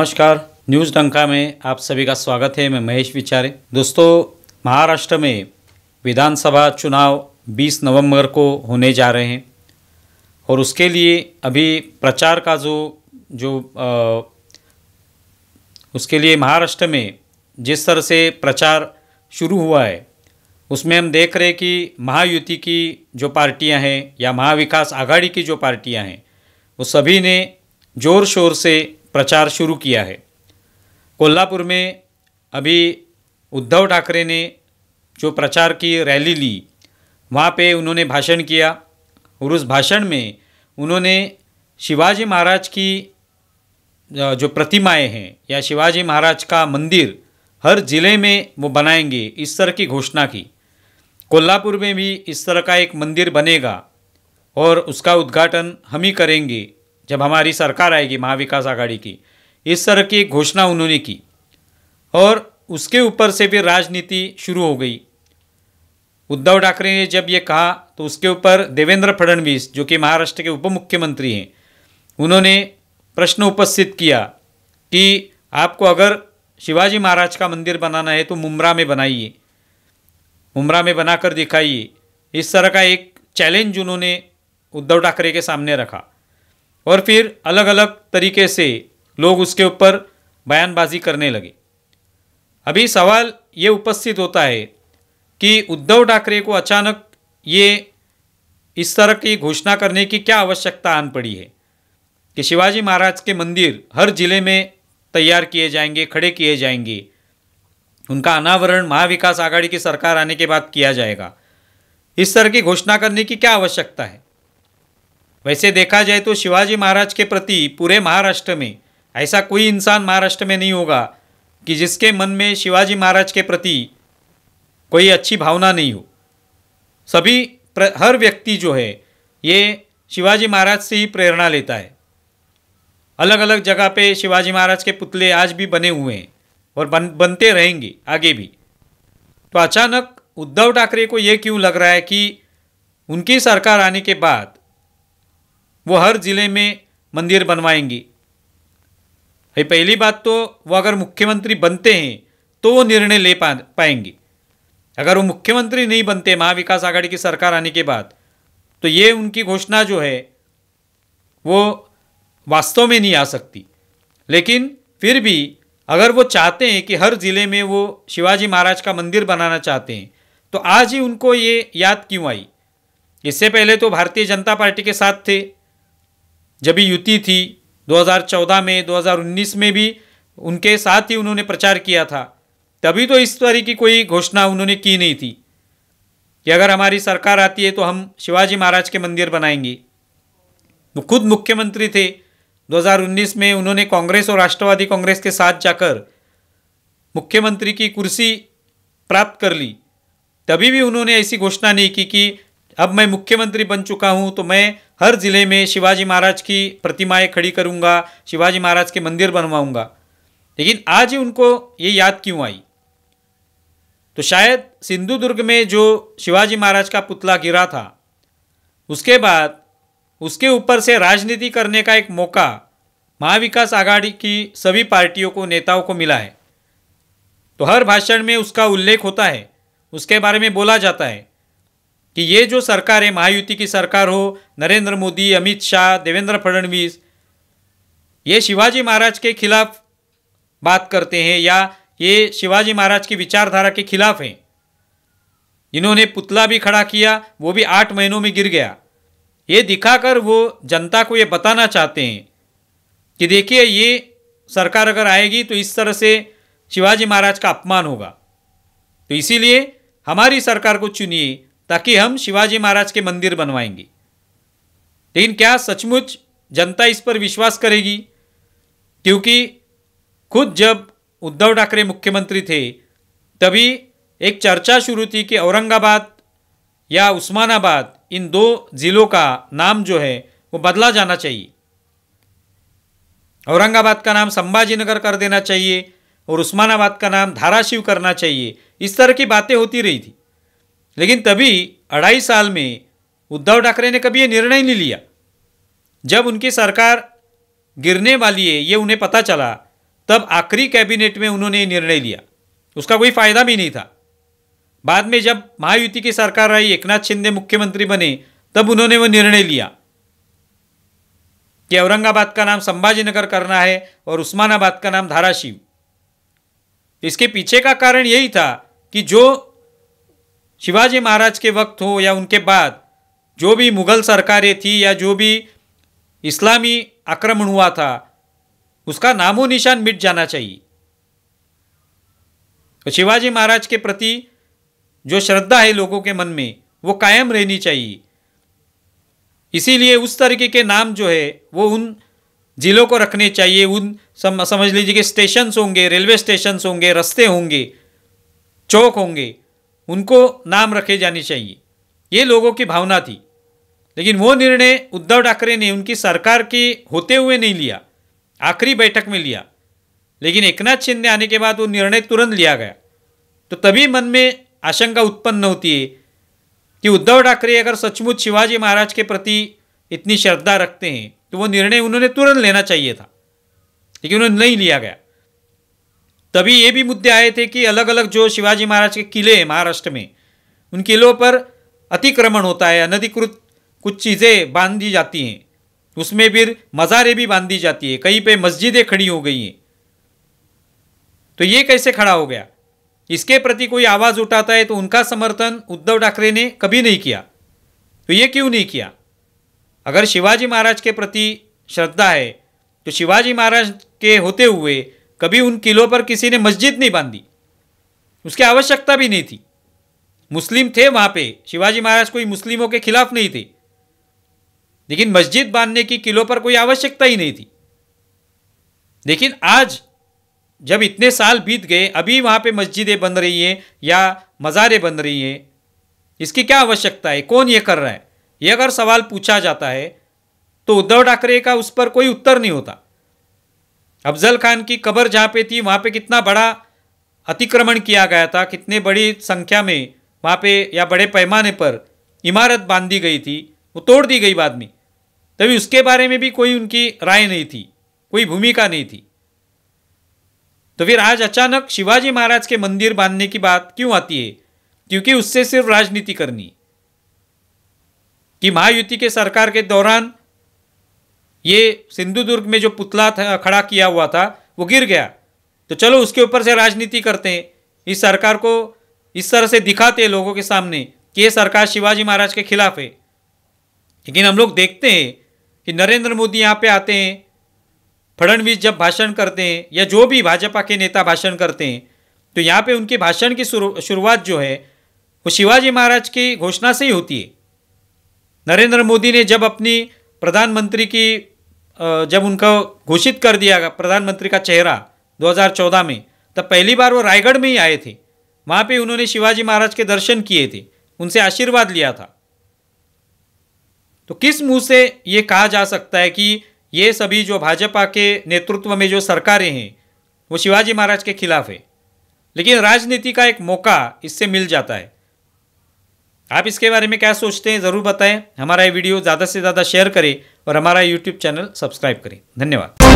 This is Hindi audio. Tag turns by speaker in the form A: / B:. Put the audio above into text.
A: नमस्कार, न्यूज़ डंका में आप सभी का स्वागत है। मैं महेश विचारे। दोस्तों, महाराष्ट्र में विधानसभा चुनाव 20 नवंबर को होने जा रहे हैं और उसके लिए अभी प्रचार का उसके लिए महाराष्ट्र में जिस तरह से प्रचार शुरू हुआ है उसमें हम देख रहे हैं कि महायुति की जो पार्टियां हैं या महाविकास आघाड़ी की जो पार्टियां हैं वो सभी ने ज़ोर शोर से प्रचार शुरू किया है। कोल्हापुर में अभी उद्धव ठाकरे ने जो प्रचार की रैली ली, वहाँ पे उन्होंने भाषण किया और उस भाषण में उन्होंने शिवाजी महाराज की जो प्रतिमाएं हैं या शिवाजी महाराज का मंदिर हर ज़िले में वो बनाएंगे, इस तरह की घोषणा की। कोल्हापुर में भी इस तरह का एक मंदिर बनेगा और उसका उद्घाटन हम ही करेंगे जब हमारी सरकार आएगी महाविकास आघाड़ी की, इस तरह की घोषणा उन्होंने की। और उसके ऊपर से फिर राजनीति शुरू हो गई। उद्धव ठाकरे ने जब ये कहा तो उसके ऊपर देवेंद्र फडणवीस जो कि महाराष्ट्र के उप मुख्यमंत्री हैं, उन्होंने प्रश्न उपस्थित किया कि आपको अगर शिवाजी महाराज का मंदिर बनाना है तो मुंब्रा में बनाइए, मुंब्रा में बनाकर दिखाइए। इस तरह का एक चैलेंज उन्होंने उद्धव ठाकरे के सामने रखा और फिर अलग अलग तरीके से लोग उसके ऊपर बयानबाजी करने लगे। अभी सवाल ये उपस्थित होता है कि उद्धव ठाकरे को अचानक ये इस तरह की घोषणा करने की क्या आवश्यकता आन पड़ी है कि शिवाजी महाराज के मंदिर हर जिले में तैयार किए जाएंगे, खड़े किए जाएंगे, उनका अनावरण महाविकास आघाड़ी की सरकार आने के बाद किया जाएगा। इस तरह की घोषणा करने की क्या आवश्यकता है? वैसे देखा जाए तो शिवाजी महाराज के प्रति पूरे महाराष्ट्र में ऐसा कोई इंसान महाराष्ट्र में नहीं होगा कि जिसके मन में शिवाजी महाराज के प्रति कोई अच्छी भावना नहीं हो। हर व्यक्ति जो है ये शिवाजी महाराज से ही प्रेरणा लेता है। अलग अलग जगह पे शिवाजी महाराज के पुतले आज भी बने हुए हैं और बनते रहेंगे आगे भी। तो अचानक उद्धव ठाकरे को ये क्यों लग रहा है कि उनकी सरकार आने के बाद वो हर ज़िले में मंदिर बनवाएंगी? भाई, पहली बात तो वो अगर मुख्यमंत्री बनते हैं तो वो निर्णय ले पाएंगे। अगर वो मुख्यमंत्री नहीं बनते महाविकास आघाड़ी की सरकार आने के बाद तो ये उनकी घोषणा जो है वो वास्तव में नहीं आ सकती। लेकिन फिर भी अगर वो चाहते हैं कि हर ज़िले में वो शिवाजी महाराज का मंदिर बनाना चाहते हैं तो आज ही उनको ये याद क्यों आई? इससे पहले तो भारतीय जनता पार्टी के साथ थे, जब भी युति थी 2014 में, 2019 में भी उनके साथ ही उन्होंने प्रचार किया था। तभी तो इस तरह की कोई घोषणा उन्होंने की नहीं थी कि अगर हमारी सरकार आती है तो हम शिवाजी महाराज के मंदिर बनाएंगे। वो खुद मुख्यमंत्री थे। 2019 में उन्होंने कांग्रेस और राष्ट्रवादी कांग्रेस के साथ जाकर मुख्यमंत्री की कुर्सी प्राप्त कर ली। तभी भी उन्होंने ऐसी घोषणा नहीं की कि अब मैं मुख्यमंत्री बन चुका हूं तो मैं हर ज़िले में शिवाजी महाराज की प्रतिमाएं खड़ी करूंगा, शिवाजी महाराज के मंदिर बनवाऊंगा। लेकिन आज ही उनको ये याद क्यों आई? तो शायद सिंधुदुर्ग में जो शिवाजी महाराज का पुतला गिरा था उसके बाद उसके ऊपर से राजनीति करने का एक मौका महाविकास आघाड़ी की सभी पार्टियों को, नेताओं को मिला है। तो हर भाषण में उसका उल्लेख होता है, उसके बारे में बोला जाता है कि ये जो सरकार है, महायुति की सरकार हो, नरेंद्र मोदी, अमित शाह, देवेंद्र फडणवीस, ये शिवाजी महाराज के खिलाफ बात करते हैं या ये शिवाजी महाराज की विचारधारा के खिलाफ हैं। इन्होंने पुतला भी खड़ा किया, वो भी 8 महीनों में गिर गया। ये दिखाकर वो जनता को ये बताना चाहते हैं कि देखिए ये सरकार अगर आएगी तो इस तरह से शिवाजी महाराज का अपमान होगा, तो इसीलिए हमारी सरकार को चुनिए ताकि हम शिवाजी महाराज के मंदिर बनवाएंगे। लेकिन क्या सचमुच जनता इस पर विश्वास करेगी? क्योंकि खुद जब उद्धव ठाकरे मुख्यमंत्री थे तभी एक चर्चा शुरू थी कि औरंगाबाद या उस्मानाबाद, इन 2 ज़िलों का नाम जो है वो बदला जाना चाहिए। औरंगाबाद का नाम संभाजीनगर कर देना चाहिए और उस्मानाबाद का नाम धाराशिव करना चाहिए। इस तरह की बातें होती रही थी। लेकिन तभी 2.5 साल में उद्धव ठाकरे ने कभी ये निर्णय नहीं लिया। जब उनकी सरकार गिरने वाली है ये उन्हें पता चला तब आखिरी कैबिनेट में उन्होंने ये निर्णय लिया, उसका कोई फायदा भी नहीं था। बाद में जब महायुति की सरकार आई, एकनाथ शिंदे मुख्यमंत्री बने, तब उन्होंने वो निर्णय लिया कि औरंगाबाद का नाम संभाजीनगर करना है और उस्मानाबाद का नाम धाराशिव। इसके पीछे का कारण यही था कि जो शिवाजी महाराज के वक्त हो या उनके बाद जो भी मुगल सरकारें थी या जो भी इस्लामी आक्रमण हुआ था, उसका नामो निशान मिट जाना चाहिए। तो शिवाजी महाराज के प्रति जो श्रद्धा है लोगों के मन में, वो कायम रहनी चाहिए। इसीलिए उस तरीके के नाम जो है वो उन जिलों को रखने चाहिए। उन समझ लीजिए कि स्टेशंस होंगे, रेलवे स्टेशंस होंगे, रास्ते होंगे, चौक होंगे, उनको नाम रखे जाने चाहिए। ये लोगों की भावना थी। लेकिन वो निर्णय उद्धव ठाकरे ने उनकी सरकार के होते हुए नहीं लिया, आखिरी बैठक में लिया। लेकिन एकनाथ शिंदे आने के बाद वो निर्णय तुरंत लिया गया। तो तभी मन में आशंका उत्पन्न होती है कि उद्धव ठाकरे अगर सचमुच शिवाजी महाराज के प्रति इतनी श्रद्धा रखते हैं तो वो निर्णय उन्होंने तुरंत लेना चाहिए था, लेकिन उन्होंने नहीं लिया गया। तभी ये भी मुद्दे आए थे कि अलग अलग जो शिवाजी महाराज के किले हैं महाराष्ट्र में, उन किलों पर अतिक्रमण होता है, अनधिकृत कुछ चीज़ें बांधी जाती हैं, उसमें फिर मज़ारें भी बांधी जाती है, कहीं पे मस्जिदें खड़ी हो गई हैं। तो ये कैसे खड़ा हो गया? इसके प्रति कोई आवाज़ उठाता है तो उनका समर्थन उद्धव ठाकरे ने कभी नहीं किया। तो ये क्यों नहीं किया? अगर शिवाजी महाराज के प्रति श्रद्धा है तो शिवाजी महाराज के होते हुए कभी उन किलों पर किसी ने मस्जिद नहीं बांधी, उसकी आवश्यकता भी नहीं थी। मुस्लिम थे वहाँ पे, शिवाजी महाराज कोई मुस्लिमों के खिलाफ नहीं थे, लेकिन मस्जिद बांधने की किलों पर कोई आवश्यकता ही नहीं थी। लेकिन आज जब इतने साल बीत गए, अभी वहाँ पे मस्जिदें बन रही हैं या मज़ारें बन रही हैं, इसकी क्या आवश्यकता है? कौन ये कर रहा है? ये अगर सवाल पूछा जाता है तो उद्धव ठाकरे का उस पर कोई उत्तर नहीं होता। अफजल खान की कब्र जहाँ पे थी, वहाँ पे कितना बड़ा अतिक्रमण किया गया था, कितने बड़ी संख्या में वहाँ पे या बड़े पैमाने पर इमारत बांधी गई थी, वो तोड़ दी गई बाद में। तभी उसके बारे में भी कोई उनकी राय नहीं थी, कोई भूमिका नहीं थी। तो फिर आज अचानक शिवाजी महाराज के मंदिर बांधने की बात क्यों आती है? क्योंकि उससे सिर्फ राजनीति करनी कि महायुति के सरकार के दौरान ये सिंधुदुर्ग में जो पुतला खड़ा किया हुआ था वो गिर गया, तो चलो उसके ऊपर से राजनीति करते हैं। इस सरकार को इस तरह से दिखाते हैं लोगों के सामने कि ये सरकार शिवाजी महाराज के खिलाफ है। लेकिन हम लोग देखते हैं कि नरेंद्र मोदी यहाँ पे आते हैं, फडणवीस जब भाषण करते हैं या जो भी भाजपा के नेता भाषण करते हैं, तो यहाँ पे उनके भाषण की शुरुआत जो है वो शिवाजी महाराज की घोषणा से ही होती है। नरेंद्र मोदी ने जब अपनी प्रधानमंत्री की जब उनका घोषित कर दिया प्रधानमंत्री का चेहरा 2014 में, तब पहली बार वो रायगढ़ में ही आए थे। वहाँ पे उन्होंने शिवाजी महाराज के दर्शन किए थे, उनसे आशीर्वाद लिया था। तो किस मुंह से ये कहा जा सकता है कि ये सभी जो भाजपा के नेतृत्व में जो सरकारें हैं वो शिवाजी महाराज के खिलाफ है? लेकिन राजनीति का एक मौका इससे मिल जाता है। आप इसके बारे में क्या सोचते हैं ज़रूर बताएं। हमारा ये वीडियो ज़्यादा से ज़्यादा शेयर करें और हमारा यूट्यूब चैनल सब्सक्राइब करें। धन्यवाद।